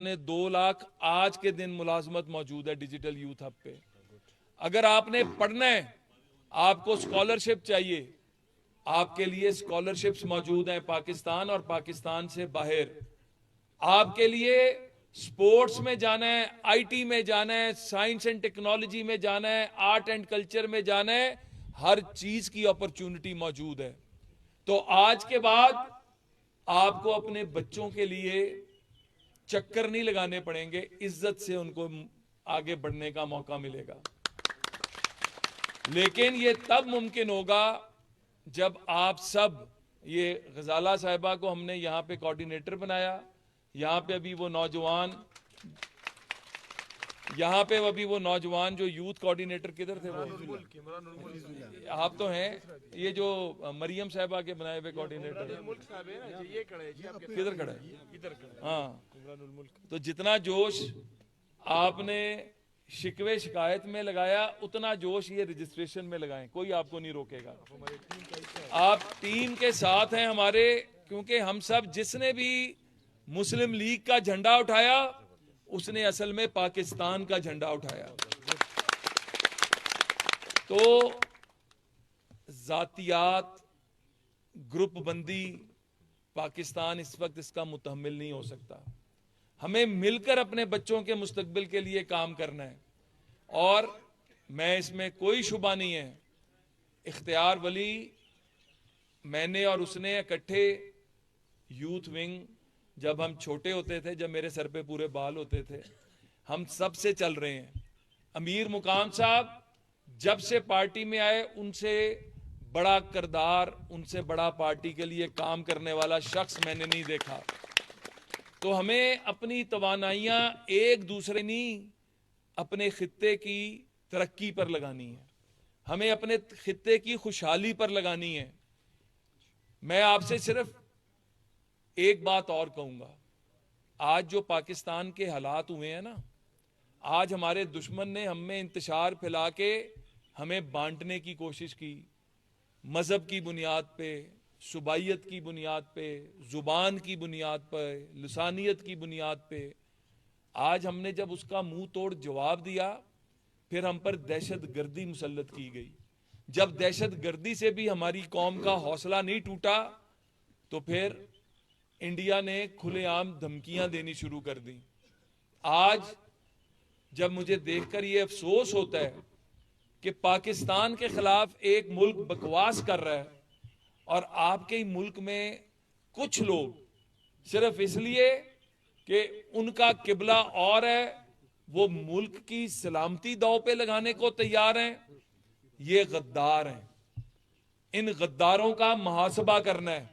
ने 2 लाख आज के दिन मुलाजमत मौजूद है डिजिटल यूथ हब पे। अगर आपने पढ़ना है, आपको स्कॉलरशिप चाहिए, आपके लिए स्कॉलरशिप्स मौजूद हैं पाकिस्तान और पाकिस्तान से बाहर। आपके लिए स्पोर्ट्स में जाना है, आईटी में जाना है, साइंस एंड टेक्नोलॉजी में जाना है, आर्ट एंड कल्चर में जाना है, हर चीज की अपॉर्चुनिटी मौजूद है। तो आज के बाद आपको अपने बच्चों के लिए चक्कर नहीं लगाने पड़ेंगे, इज्जत से उनको आगे बढ़ने का मौका मिलेगा। लेकिन ये तब मुमकिन होगा जब आप सब, ये गजाला साहिबा को हमने यहां पे कोऑर्डिनेटर बनाया, यहां पे अभी वो नौजवान जो यूथ कोऑर्डिनेटर किधर थे, वो आप तो हैं, ये जो मरियम साहिबा के बनाए हुए कोऑर्डिनेटर किधर खड़ा है? हाँ, तो जितना जोश आपने शिकवे शिकायत में लगाया, उतना जोश ये रजिस्ट्रेशन में लगाएं, कोई आपको नहीं रोकेगा। आप टीम के साथ हैं हमारे, क्योंकि हम सब, जिसने भी मुस्लिम लीग का झंडा उठाया उसने असल में पाकिस्तान का झंडा उठाया। तो जातियात, ग्रुप बंदी, पाकिस्तान इस वक्त इसका मुतहम्मिल नहीं हो सकता। हमें मिलकर अपने बच्चों के मुस्तकबिल के लिए काम करना है। और मैं इसमें कोई शुबा नहीं है, इख्तियार वली, मैंने और उसने इकट्ठे यूथ विंग, जब हम छोटे होते थे, जब मेरे सर पे पूरे बाल होते थे, हम सब से चल रहे हैं। अमीर मुकाम साहब जब से पार्टी में आए, उनसे बड़ा किरदार, उनसे बड़ा पार्टी के लिए काम करने वाला शख्स मैंने नहीं देखा। तो हमें अपनी तवानाइयां एक दूसरे नहीं, अपने खित्ते की तरक्की पर लगानी है, हमें अपने खित्ते की खुशहाली पर लगानी है। मैं आपसे सिर्फ एक बात और कहूंगा, आज जो पाकिस्तान के हालात हुए हैं ना, आज हमारे दुश्मन ने हमें इंतशार फैला के हमें बांटने की कोशिश की, मजहब की बुनियाद पे, सुबाइयत की बुनियाद पे, जुबान की बुनियाद पे, लसानियत की बुनियाद पे। आज हमने जब उसका मुंह तोड़ जवाब दिया, फिर हम पर दहशत गर्दी मुसल्लत की गई। जब दहशत गर्दी से भी हमारी कौम का हौसला नहीं टूटा, तो फिर इंडिया ने खुलेआम धमकियां देनी शुरू कर दी। आज जब मुझे देखकर ये अफसोस होता है कि पाकिस्तान के खिलाफ एक मुल्क बकवास कर रहा है, और आपके ही मुल्क में कुछ लोग सिर्फ इसलिए कि उनका किबला और है, वो मुल्क की सलामती दांव पे लगाने को तैयार हैं। ये गद्दार हैं, इन गद्दारों का मुहासबा करना है,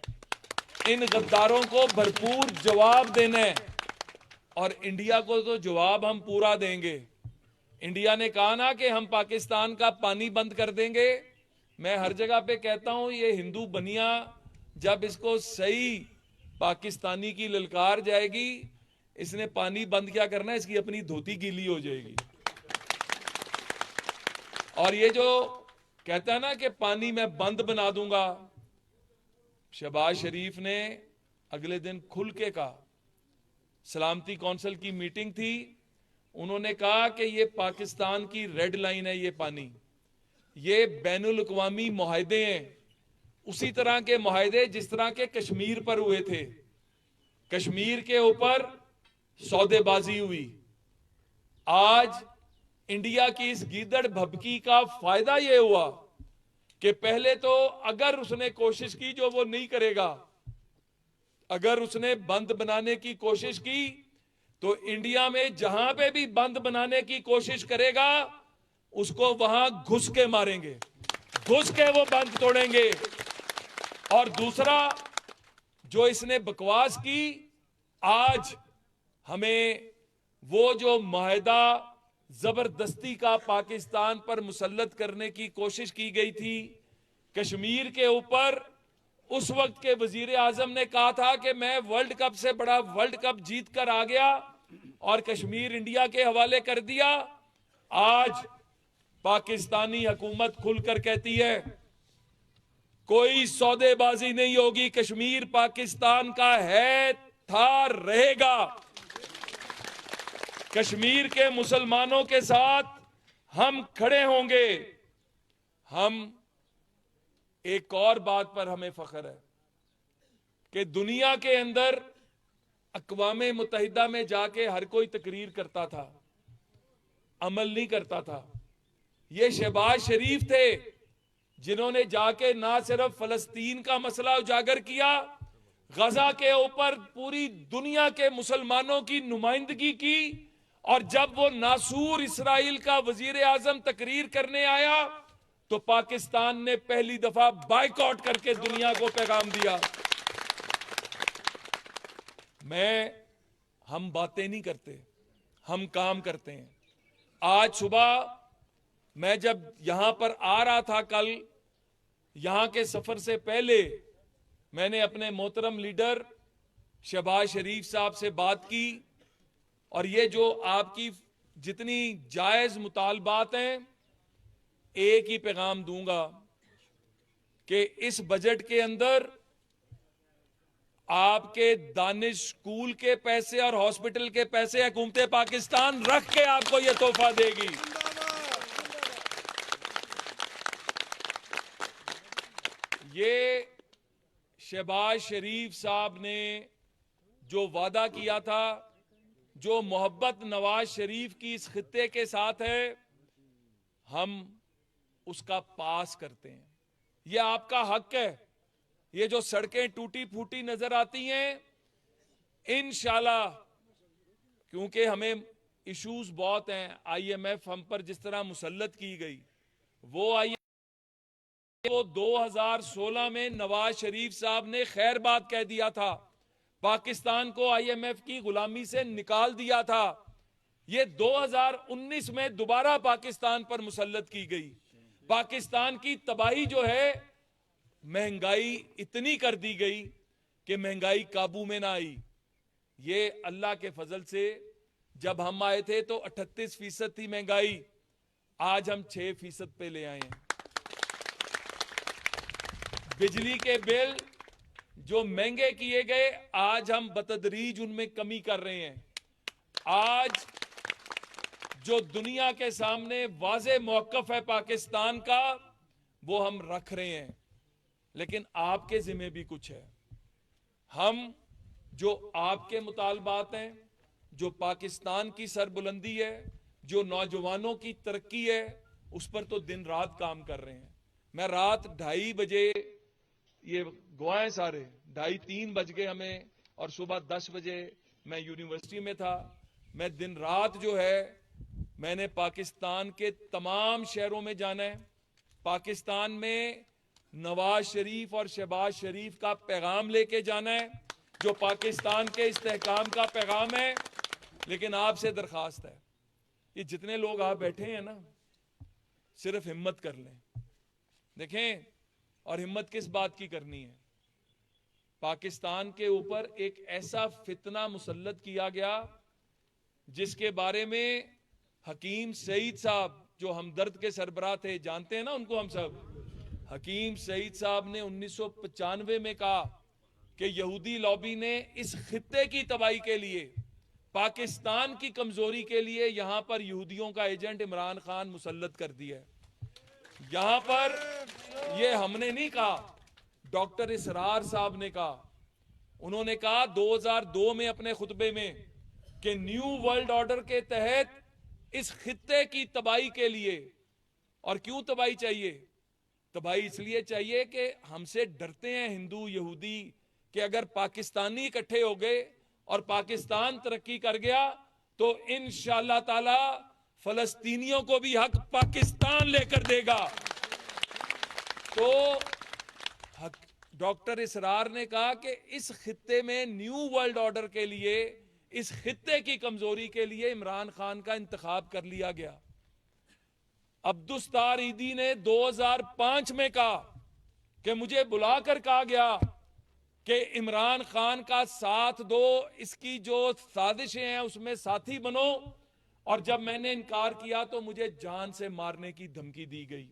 इन गद्दारों को भरपूर जवाब देना है। और इंडिया को तो जवाब हम पूरा देंगे। इंडिया ने कहा ना कि हम पाकिस्तान का पानी बंद कर देंगे। मैं हर जगह पे कहता हूं, ये हिंदू बनिया जब इसको सही पाकिस्तानी की ललकार जाएगी, इसने पानी बंद क्या करना है, इसकी अपनी धोती गीली हो जाएगी। और ये जो कहता है ना कि पानी मैं बंद बना दूंगा, शहबाज शरीफ ने अगले दिन खुल के कहा, सलामती कौंसिल की मीटिंग थी, उन्होंने कहा कि ये पाकिस्तान की रेड लाइन है, ये पानी, ये बैनुल अक़वामी मुआहदे हैं, उसी तरह के मुआहदे जिस तरह के कश्मीर पर हुए थे। कश्मीर के ऊपर सौदेबाजी हुई। आज इंडिया की इस गीदड़ भभकी का फायदा यह हुआ कि पहले तो अगर उसने कोशिश की, जो वो नहीं करेगा, अगर उसने बंद बनाने की कोशिश की, तो इंडिया में जहां पे भी बंद बनाने की कोशिश करेगा, उसको वहां घुस के मारेंगे, घुस के वो बंद तोड़ेंगे। और दूसरा, जो इसने बकवास की, आज हमें वो जो मुआहदा जबरदस्ती का पाकिस्तान पर मुसल्लत करने की कोशिश की गई थी कश्मीर के ऊपर, उस वक्त के वजीर आजम ने कहा था कि मैं वर्ल्ड कप से बड़ा वर्ल्ड कप जीत कर आ गया और कश्मीर इंडिया के हवाले कर दिया। आज पाकिस्तानी हुकूमत खुलकर कहती है कोई सौदेबाजी नहीं होगी, कश्मीर पाकिस्तान का है, था, रहेगा। कश्मीर के मुसलमानों के साथ हम खड़े होंगे। हम एक और बात पर हमें फख्र है कि दुनिया के अंदर अक़वाम मुत्तहिदा में जाके हर कोई तकरीर करता था, अमल नहीं करता था। ये शहबाज शरीफ थे जिन्होंने जाके ना सिर्फ फलस्तीन का मसला उजागर किया, गजा के ऊपर पूरी दुनिया के मुसलमानों की नुमाइंदगी की। और जब वो नासूर इसराइल का वजीर आजम तकरीर करने आया तो पाकिस्तान ने पहली दफा बायकॉट करके दुनिया को पैगाम दिया। हम बातें नहीं करते, हम काम करते हैं। आज सुबह मैं जब यहां पर आ रहा था, कल यहां के सफर से पहले मैंने अपने मोहतरम लीडर शहबाज शरीफ साहब से बात की और ये जो आपकी जितनी जायज मुतालबात हैं, एक ही पैगाम दूंगा कि इस बजट के अंदर आपके दानिश स्कूल के पैसे और हॉस्पिटल के पैसे हुकूमत पाकिस्तान रख के आपको यह तोहफा देगी। ये शहबाज शरीफ साहब ने जो वादा किया था, जो मोहब्बत नवाज शरीफ की इस खित्ते के साथ है, हम उसका पास करते हैं। यह आपका हक है। ये जो सड़कें टूटी फूटी नजर आती हैं, इंशाल्लाह, क्योंकि हमें इश्यूज बहुत हैं, आईएमएफ हम पर जिस तरह मुसल्लत की गई, वो 2016 में नवाज शरीफ साहब ने खैर बात कह दिया था, पाकिस्तान को आईएमएफ की गुलामी से निकाल दिया था। ये 2019 में दोबारा पाकिस्तान पर मुसल्लत की गई। पाकिस्तान की तबाही जो है, महंगाई इतनी कर दी गई कि महंगाई काबू में ना आई। ये अल्लाह के फजल से जब हम आए थे तो 38% थी महंगाई, आज हम 6% पे ले आए हैं। बिजली के बिल जो महंगे किए गए, आज हम बतदरीज उनमें कमी कर रहे हैं। आज जो दुनिया के सामने वाज़े मौक़िफ़ है पाकिस्तान का, वो हम रख रहे हैं। लेकिन आपके जिम्मे भी कुछ है। हम जो आपके मुतालबात हैं, जो पाकिस्तान की सरबुलंदी है, जो नौजवानों की तरक्की है, उस पर तो दिन रात काम कर रहे हैं। मैं रात 2:30 बजे, ये गवाएं सारे 2:30-3 बज गए हमें, और सुबह 10 बजे मैं यूनिवर्सिटी में था। मैं दिन रात जो है, मैंने पाकिस्तान के तमाम शहरों में जाना है। पाकिस्तान में नवाज शरीफ और शहबाज शरीफ का पैगाम लेके जाना है, जो पाकिस्तान के इस्तेहकाम का पैगाम है। लेकिन आपसे दरखास्त है, ये जितने लोग आप बैठे हैं ना, सिर्फ हिम्मत कर लें। देखें, और हिम्मत किस बात की करनी है? पाकिस्तान के ऊपर एक ऐसा फितना मुसल्लत किया गया जिसके बारे में हकीम सईद साहब, जो हमदर्द के सरबराह थे, जानते हैं ना उनको हम सब। हकीम सईद साहब ने 1995 में कहा कि यहूदी लॉबी ने इस खित्ते की तबाही के लिए, पाकिस्तान की कमजोरी के लिए यहां पर यहूदियों का एजेंट इमरान खान मुसल्लत कर दिया है। यहां पर ये हमने नहीं कहा, डॉक्टर इसरार साहब ने कहा। उन्होंने कहा 2002 में अपने खुतबे में कि न्यू वर्ल्ड ऑर्डर के तहत इस खित्ते की तबाही के लिए, और क्यों तबाही चाहिए? तबाही इसलिए चाहिए कि हमसे डरते हैं हिंदू यहूदी कि अगर पाकिस्तानी इकट्ठे हो गए और पाकिस्तान तरक्की कर गया तो इंशाअल्लाह ताला फलस्तीनियों को भी हक पाकिस्तान लेकर देगा। तो डॉक्टर इसरार ने कहा कि इस खित्ते में न्यू वर्ल्ड ऑर्डर के लिए, इस खित्ते की कमजोरी के लिए इमरान खान का इंतखाब कर लिया गया। अब्दुस्तार ईदी ने 2005 में कहा कि मुझे बुलाकर कहा गया कि इमरान खान का साथ दो, इसकी जो साजिशें हैं उसमें साथी बनो, और जब मैंने इनकार किया तो मुझे जान से मारने की धमकी दी गई।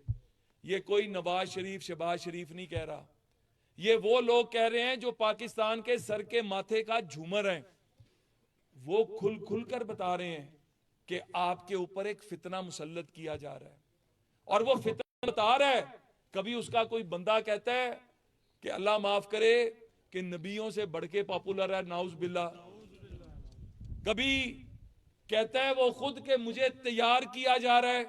ये कोई नवाज शरीफ, शहबाज शरीफ नहीं कह रहा, ये वो लोग कह रहे हैं जो पाकिस्तान के सर के माथे का झूमर हैं। वो खुल खुल कर बता रहे हैं कि आपके ऊपर एक फितना मुसल्लत किया जा रहा है और वो फितना बता रहा है। कभी उसका कोई बंदा कहता है कि अल्लाह माफ करे कि नबियों से बढ़ के पॉपुलर है, नाउज बिल्ला। कभी कहता है वो खुद के मुझे तैयार किया जा रहा है।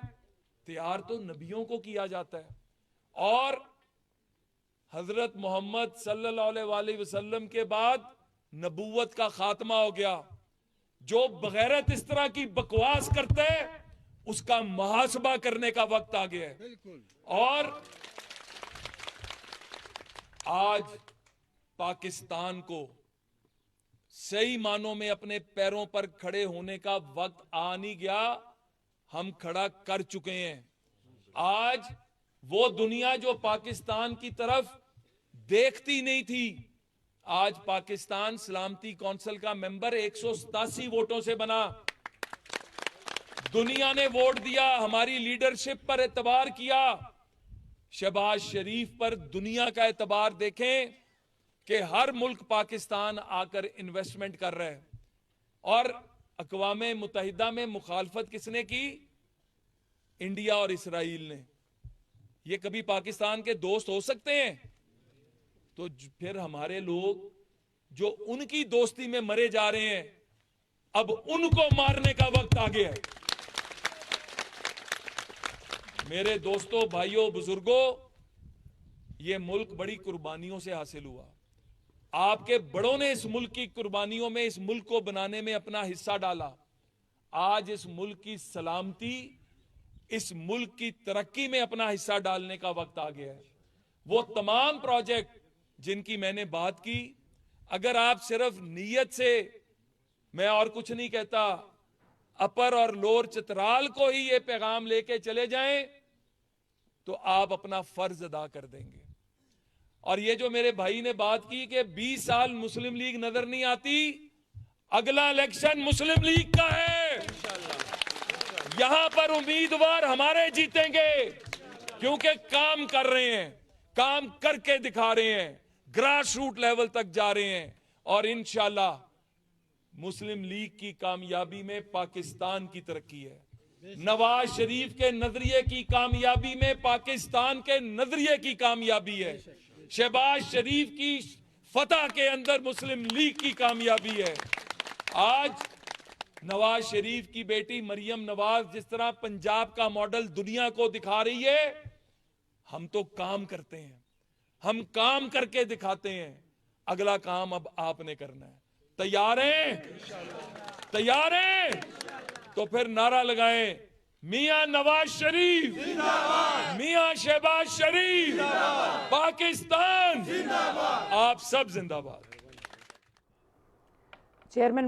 तैयार तो नबियों को किया जाता है। और हजरत मोहम्मद सल्लल्लाहु अलैहि वसल्लम के बाद नबूवत का खात्मा हो गया। जो बगैरत इस तरह की बकवास करते हैं उसका मुहासबा करने का वक्त आ गया है। और आज पाकिस्तान को सही मानों में अपने पैरों पर खड़े होने का वक्त आ नहीं गया, हम खड़ा कर चुके हैं। आज वो दुनिया जो पाकिस्तान की तरफ देखती नहीं थी, आज पाकिस्तान सलामती कौंसिल का मेंबर 187 वोटों से बना। दुनिया ने वोट दिया, हमारी लीडरशिप पर एतबार किया। शहबाज शरीफ पर दुनिया का एतबार देखें कि हर मुल्क पाकिस्तान आकर इन्वेस्टमेंट कर रहा है। और अक़वाम मुत्तहिदा में मुखालफत किसने की? इंडिया और इसराइल ने। ये कभी पाकिस्तान के दोस्त हो सकते हैं? तो फिर हमारे लोग जो उनकी दोस्ती में मरे जा रहे हैं, अब उनको मारने का वक्त आ गया है। मेरे दोस्तों, भाइयों, बुजुर्गों, ये मुल्क बड़ी कुर्बानियों से हासिल हुआ। आपके बड़ों ने इस मुल्क की कुर्बानियों में इस मुल्क को बनाने में अपना हिस्सा डाला। आज इस मुल्क की सलामती, इस मुल्क की तरक्की में अपना हिस्सा डालने का वक्त आ गया है। वो तमाम प्रोजेक्ट जिनकी मैंने बात की, अगर आप सिर्फ नीयत से, मैं और कुछ नहीं कहता, अपर और लोअर चित्राल को ही ये पैगाम लेके चले जाएं तो आप अपना फर्ज अदा कर देंगे। और ये जो मेरे भाई ने बात की कि 20 साल मुस्लिम लीग नजर नहीं आती, अगला इलेक्शन मुस्लिम लीग का है। यहां पर उम्मीदवार हमारे जीतेंगे क्योंकि काम कर रहे हैं, काम करके दिखा रहे हैं, ग्रास रूट लेवल तक जा रहे हैं। और इंशाल्लाह मुस्लिम लीग की कामयाबी में पाकिस्तान की तरक्की है। नवाज शरीफ के नजरिए की कामयाबी में पाकिस्तान के नजरिए की कामयाबी है। शहबाज शरीफ की फतह के अंदर मुस्लिम लीग की कामयाबी है। आज नवाज शरीफ की बेटी मरियम नवाज जिस तरह पंजाब का मॉडल दुनिया को दिखा रही है, हम तो काम करते हैं, हम काम करके दिखाते हैं। अगला काम अब आपने करना है। तैयार हैं? तैयार हैं? तो फिर नारा लगाएं, मियां नवाज शरीफ, मियां शहबाज शरीफ, पाकिस्तान, आप सब जिंदाबाद। चेयरमैन